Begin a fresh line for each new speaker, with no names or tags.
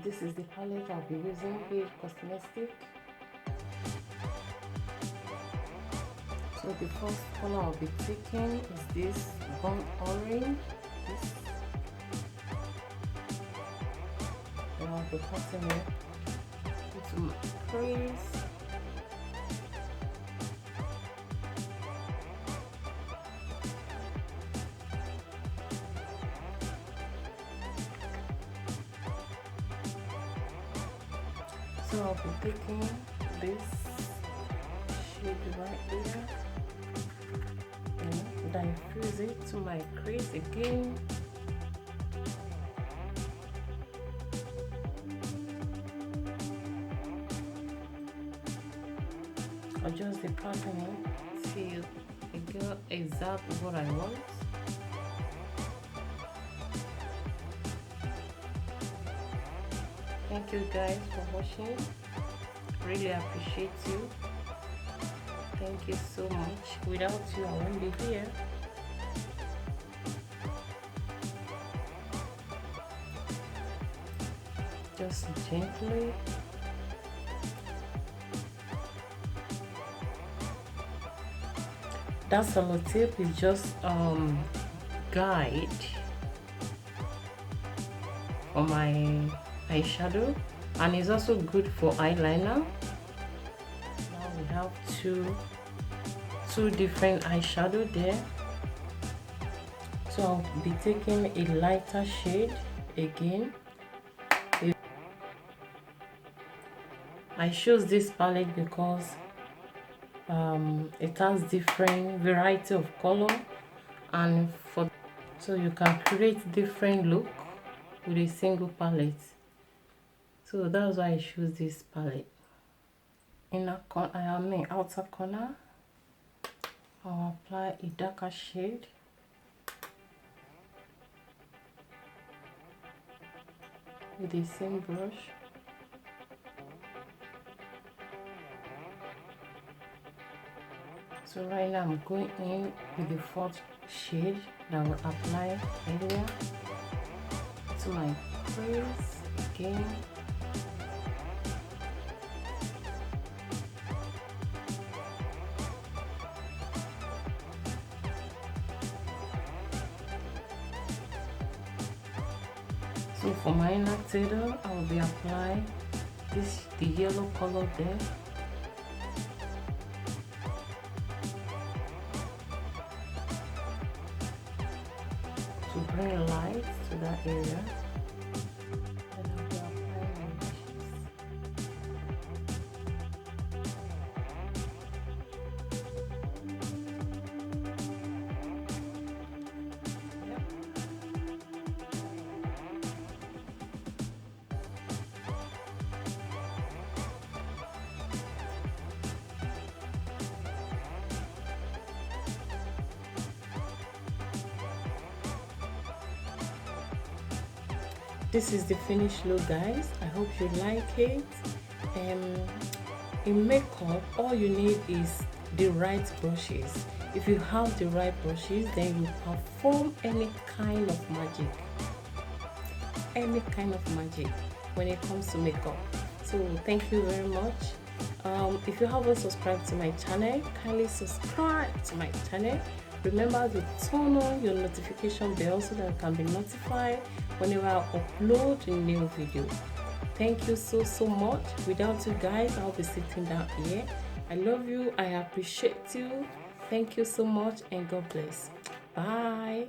This is the palette I'll be using, Page Cosmetic. So the first color I'll be taking is this burnt orange. And I'll be cutting it into my crease. So I'll be taking this shade right here and diffuse it to my crease again. Adjust the pattern till I get exactly what I want. Thank you guys for watching. Really appreciate you. Thank you so much. Without you, I won't be here. Just gently. That sellotape is just guide for my eyeshadow, and it's also good for eyeliner. Now we have two different eyeshadow there. So I'll be taking a lighter shade again. I chose this palette because it has different variety of color, and so you can create different look with a single palette. So that's why I choose this palette. Inner corner, outer corner, I'll apply a darker shade. With the same brush. So right now I'm going in with the fourth shade that I will apply earlier to my crease again. So for my inner tail, I will be applying the yellow color there. To bring light to that area. And I'll be applying my lashes. This is the finished look, guys. I hope you like it. In makeup, all you need is the right brushes. If you have the right brushes, then you perform any kind of magic when it comes to makeup. So thank you very much. If you haven't subscribed to my channel, kindly subscribe to my channel. Remember to turn on your notification bell so that you can be notified whenever I upload a new video. Thank you so much. Without you guys, I'll be sitting down here. I love you. I appreciate you. Thank you so much, and God bless. Bye.